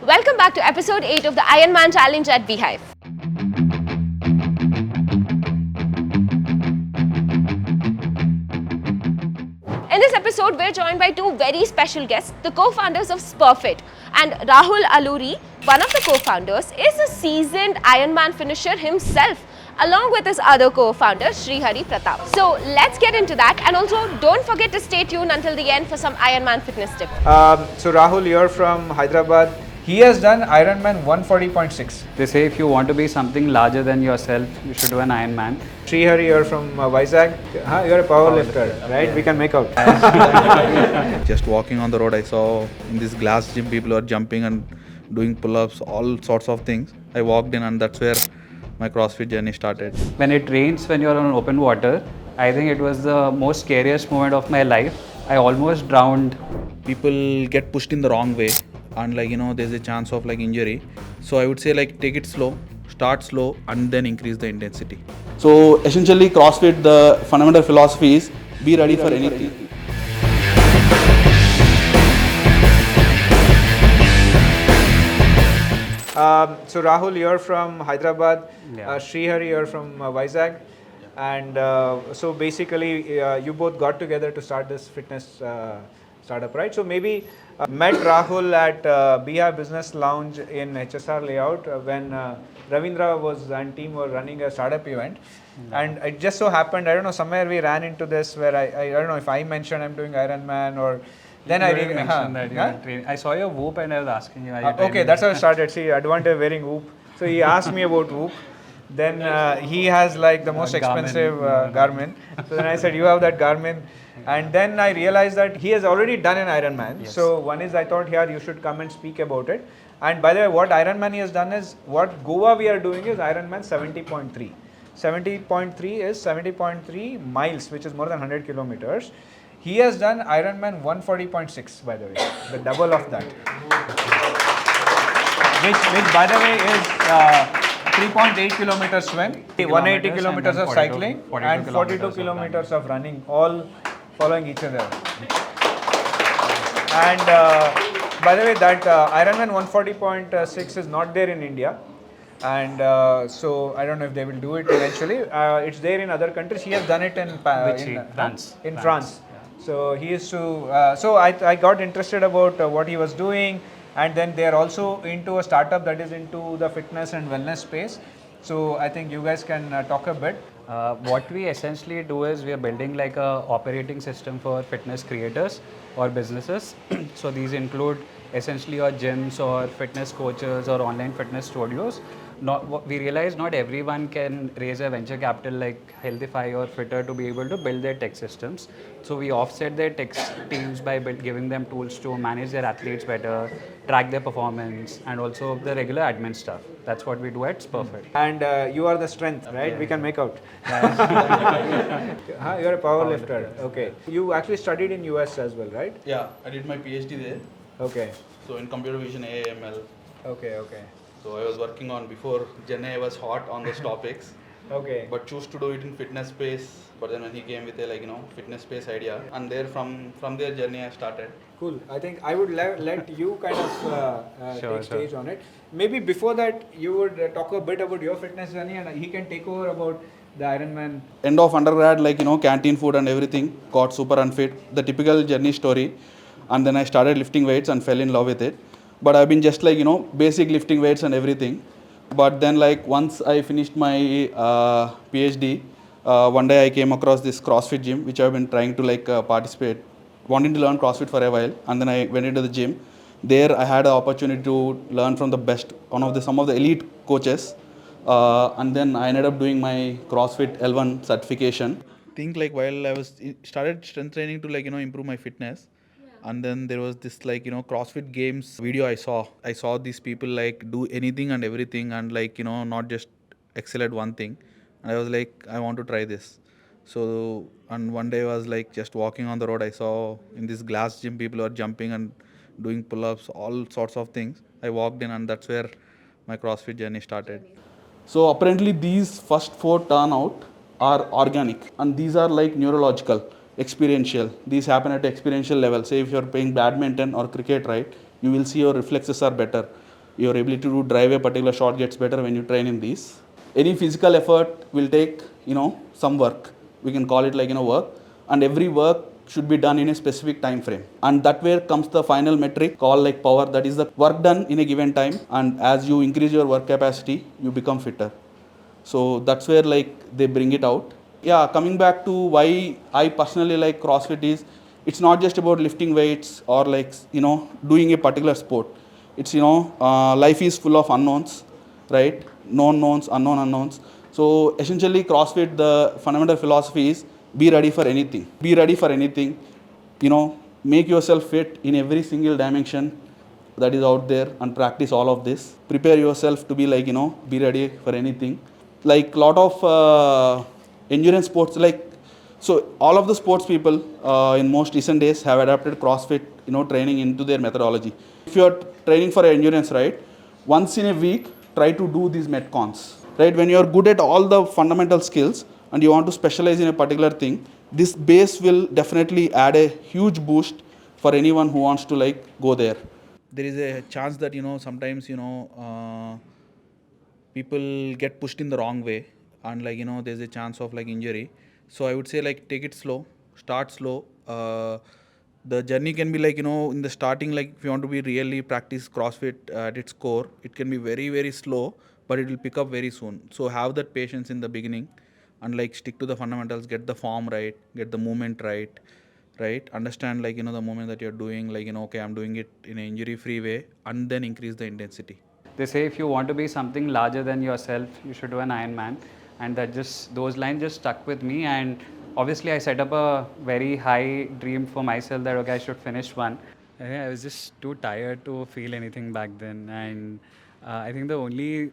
Welcome back to episode 8 of the IronMan Challenge at BHIVE. In this episode, we're joined by two very special guests, the co-founders of Spur.fit. And Rahul Alluri, one of the co-founders, is a seasoned Ironman finisher himself, along with his other co-founder, Srihari Pratapa. So let's get into that, and also don't forget to stay tuned until the end for some Ironman fitness tips. So Rahul, you're from Hyderabad. He has done Ironman 140.6. They say if you want to be something larger than yourself, you should do an Ironman. Srihari, you're from Vizag. You're a powerlifter, right? Yeah. We can make out. Just walking on the road, I saw in this glass gym people are jumping and doing pull-ups, all sorts of things. I walked in and that's where my CrossFit journey started. When it rains, when you're on open water, I think it was the most scariest moment of my life. I almost drowned. People get pushed in the wrong way and there's a chance of injury. So I would say take it slow, start slow and then increase the intensity. So essentially CrossFit, the fundamental philosophy is be ready for anything. So Rahul, you're from Hyderabad. Yeah. Srihari, you're from Vizag. And so basically you both got together to start this fitness startup, right? So maybe met Rahul at BHIVE Business Lounge in HSR layout when Ravindra and team were running a startup event. And it just so happened, I don't know, somewhere we ran into this where I don't know if I mentioned I'm doing Ironman or then I mentioned that you were training. I saw your Whoop and I was asking you, are you okay, that's how I started. See, advantage wearing Whoop. So he asked me about Whoop. Then he has the most expensive Garmin. So then I said, you have that Garmin. And then I realized that he has already done an Ironman. Yes. So one is I thought here you should come and speak about it. And by the way, what Ironman he has done is, what Goa we are doing is Ironman 70.3. 70.3 is 70.3 miles, which is more than 100 kilometers. He has done Ironman 140.6, by the way, the double of that. Which by the way is 3.8 kilometers swim, 180 kilometers of cycling, and 42 kilometers of running, all following each other. And by the way, that Ironman 140.6 is not there in India. And so I don't know if they will do it eventually. It's there in other countries. He has done it in France. In France. Yeah. So he used to. So I got interested about what he was doing, and then they are also into a startup that is into the fitness and wellness space. So I think you guys can talk a bit. What we essentially do is we are building a operating system for fitness creators or businesses. So these include essentially your gyms or fitness coaches or online fitness studios. We realize not everyone can raise a venture capital like Healthify or Fitter to be able to build their tech systems. So we offset their tech teams by giving them tools to manage their athletes better, track their performance, and also the regular admin stuff. That's what we do at Spur.fit. And you are the strength, right? Yeah. We can make out. You're a powerlifter. Okay. You actually studied in US as well, right? Yeah, I did my PhD there. Okay. So in computer vision, AML. Okay. So I was working on, before Jenne was hot on those topics. Okay. But choose to do it in fitness space. But then when he came with a fitness space idea, and there from their journey I started. Cool. I think I would let you kind of take stage on it. Maybe before that you would talk a bit about your fitness journey, and he can take over about the Ironman. End of undergrad, canteen food and everything, got super unfit. The typical journey story. And then I started lifting weights and fell in love with it. But I've been just basic lifting weights and everything. But then once I finished my PhD, one day I came across this CrossFit gym, which I've been trying to participate, wanting to learn CrossFit for a while. And then I went into the gym. There I had an opportunity to learn from the best, some of the elite coaches. And then I ended up doing my CrossFit L1 certification. I think while I was started strength training to improve my fitness. And then there was this CrossFit Games video I saw these people do anything and everything and not just excel at one thing. And I was I want to try this. So, and one day I was just walking on the road, I saw in this glass gym people are jumping and doing pull-ups, all sorts of things. I walked in and that's where my CrossFit journey started. So apparently these first 4 turnout are organic and these are neurological. Experiential. These happen at experiential level. Say if you're playing badminton or cricket, right, you will see your reflexes are better. your ability to drive a particular shot gets better when you train in these. Any physical effort will take, some work. We can call it like, work. And every work should be done in a specific time frame. And that where comes the final metric called like power. That is the work done in a given time. And as you increase your work capacity, you become fitter. So that's where like they bring it out. Yeah, coming back to why I personally like CrossFit is, it's not just about lifting weights or like, doing a particular sport. It's, life is full of unknowns, right? Known knowns, unknown unknowns. So essentially CrossFit, the fundamental philosophy is be ready for anything. Be ready for anything, make yourself fit in every single dimension that is out there and practice all of this. Prepare yourself to be like, be ready for anything. Like lot of endurance sports, like, so all of the sports people in most recent days have adapted CrossFit, training into their methodology. If you are training for endurance, right, once in a week, try to do these metcons, right? When you are good at all the fundamental skills and you want to specialize in a particular thing, this base will definitely add a huge boost for anyone who wants to like go there. There is a chance that sometimes people get pushed in the wrong way, and like there's a chance of like injury. So I would say like take it slow, start slow. The journey can be like in the starting, like if you want to be really practice CrossFit at its core, it can be very very slow, but it will pick up very soon. So have that patience in the beginning and like stick to the fundamentals, get the form right, get the movement right, understand like the moment that you're doing, like okay, I'm doing it in an injury free way, and then increase the intensity. They say if you want to be something larger than yourself, you should do an Ironman, and those lines just stuck with me. And obviously, I set up a very high dream for myself that okay, I should finish one. I was just too tired to feel anything back then, and I think the only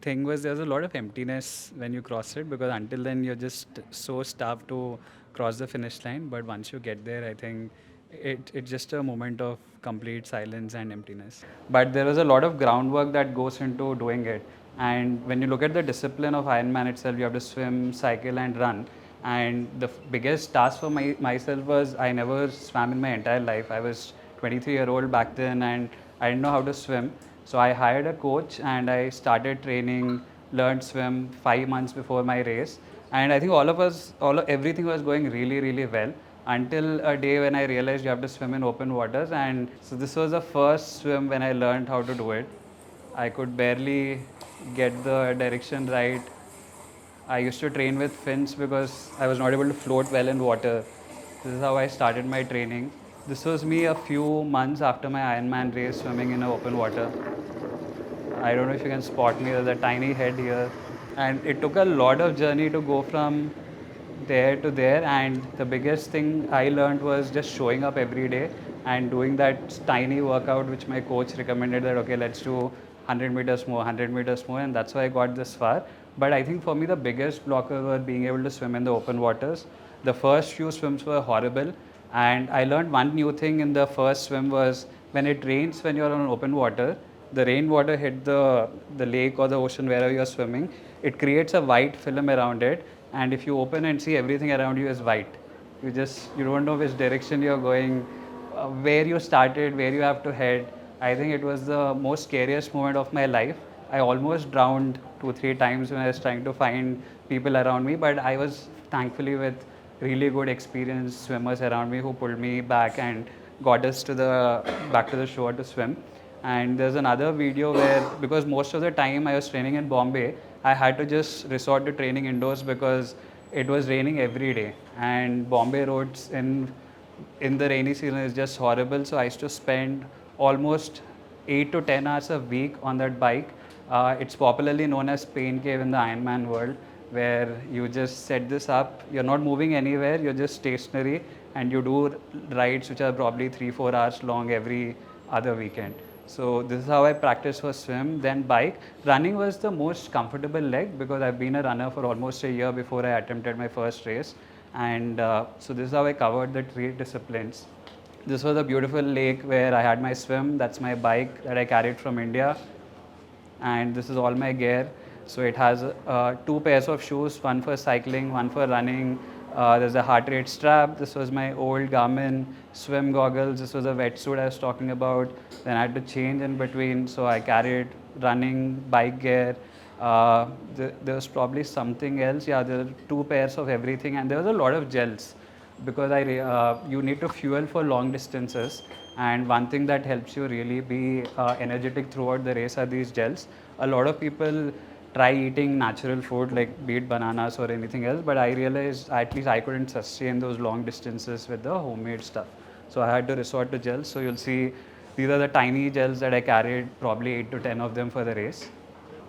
thing was there was a lot of emptiness when you cross it, because until then you're just so starved to cross the finish line. But once you get there, I think it's just a moment of complete silence and emptiness. But there was a lot of groundwork that goes into doing it. And when you look at the discipline of Ironman itself, you have to swim, cycle, and run. And the biggest task for myself was I never swam in my entire life. I was 23-year-old back then, and I didn't know how to swim. So I hired a coach and I started training, learned swim 5 months before my race. And I think everything was going really, really well until a day when I realized you have to swim in open waters. And so this was the first swim when I learned how to do it. I could barely get the direction right. I used to train with fins because I was not able to float well in water. This is how I started my training. This was me a few months after my Ironman race, swimming in open water. I don't know if you can spot me, there's a tiny head here. And it took a lot of journey to go from there to there, and the biggest thing I learned was just showing up every day and doing that tiny workout which my coach recommended, that okay, let's do 100 meters more, 100 meters more, and that's why I got this far. But I think for me the biggest blocker was being able to swim in the open waters. The first few swims were horrible, and I learned one new thing in the first swim was when it rains, when you're on open water, the rainwater hit the lake or the ocean wherever you're swimming, it creates a white film around it, and if you open and see, everything around you is white. You don't know which direction you're going, where you started, where you have to head. I think it was the most scariest moment of my life. I almost drowned 2-3 times when I was trying to find people around me, but I was thankfully with really good experienced swimmers around me who pulled me back and got us back to the shore to swim. And there's another video where, because most of the time I was training in Bombay, I had to just resort to training indoors because it was raining every day, and Bombay roads in the rainy season is just horrible. So I used to spend almost 8 to 10 hours a week on that bike. It's popularly known as Pain Cave in the Ironman world, where you just set this up, you're not moving anywhere, you're just stationary, and you do rides which are probably 3-4 hours long every other weekend. So this is how I practiced for swim, then bike. Running was the most comfortable leg because I've been a runner for almost a year before I attempted my first race. And so this is how I covered the 3 disciplines. This was a beautiful lake where I had my swim, that's my bike that I carried from India. And this is all my gear. So it has 2 pairs of shoes, one for cycling, one for running, There's a heart rate strap. This was my old Garmin swim goggles. This was a wetsuit I was talking about. Then I had to change in between, so I carried running, bike gear. There was probably something else. Yeah, there were 2 pairs of everything, and there was a lot of gels because you need to fuel for long distances. And one thing that helps you really be energetic throughout the race are these gels. A lot of people try eating natural food like be it bananas or anything else, but I realized at least I couldn't sustain those long distances with the homemade stuff. So I had to resort to gels. So you'll see these are the tiny gels that I carried, probably 8 to 10 of them for the race.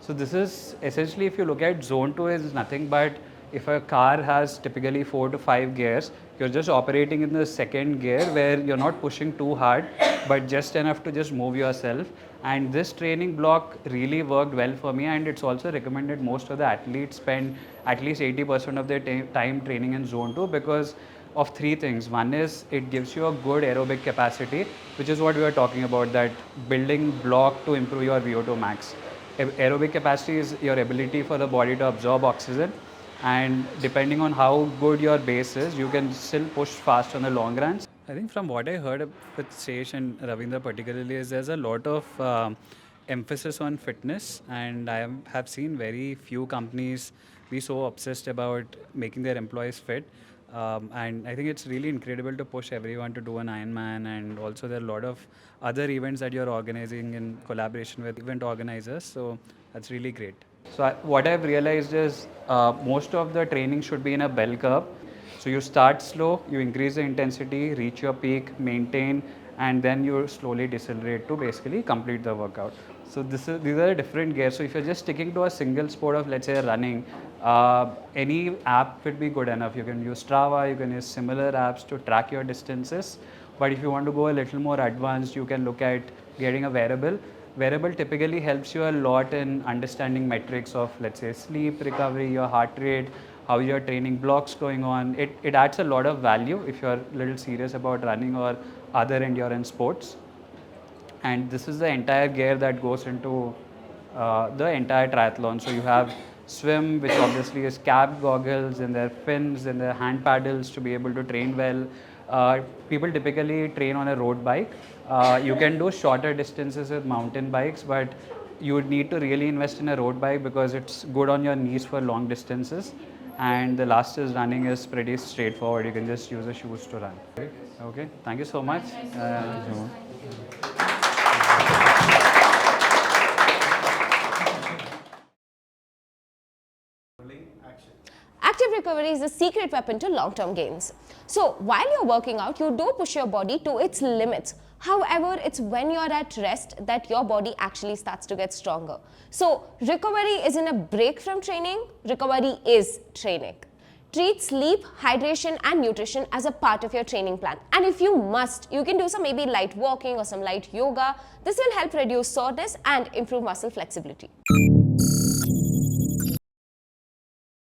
So this is essentially, if you look at zone 2, is nothing but if a car has typically 4 to 5 gears, you're just operating in the second gear where you're not pushing too hard, but just enough to just move yourself. And this training block really worked well for me, and it's also recommended most of the athletes spend at least 80% of their time training in zone 2 because of 3 things. One is it gives you a good aerobic capacity, which is what we were talking about, that building block to improve your VO2 max. Aerobic capacity is your ability for the body to absorb oxygen, and depending on how good your base is, you can still push fast on the long runs. I think from what I heard with Sesh and Ravindra particularly is there's a lot of emphasis on fitness, and I have seen very few companies be so obsessed about making their employees fit. And I think it's really incredible to push everyone to do an Ironman, and also there are a lot of other events that you're organizing in collaboration with event organizers. So that's really great. So what I've realized is most of the training should be in a bell curve. So you start slow, you increase the intensity, reach your peak, maintain, and then you slowly decelerate to basically complete the workout. So these are different gears. So if you're just sticking to a single sport of, let's say, running, any app would be good enough. You can use Strava, you can use similar apps to track your distances. But if you want to go a little more advanced, you can look at getting a wearable. Wearable typically helps you a lot in understanding metrics of, let's say, sleep, recovery, your heart rate, how your training blocks going on. It adds a lot of value if you're a little serious about running or other endurance sports. And this is the entire gear that goes into the entire triathlon. So you have swim, which obviously is cap goggles, and there are fins and there are hand paddles to be able to train well. People typically train on a road bike. You can do shorter distances with mountain bikes, but you would need to really invest in a road bike because it's good on your knees for long distances. And the last is running is pretty straightforward. You can just use the shoes to run. Okay, thank you so much. Active recovery is the secret weapon to long-term gains. So while you're working out, you do push your body to its limits. However, it's when you're at rest that your body actually starts to get stronger. So recovery isn't a break from training, recovery is training. Treat sleep, hydration and nutrition as a part of your training plan. And if you must, you can do some maybe light walking or some light yoga. This will help reduce soreness and improve muscle flexibility.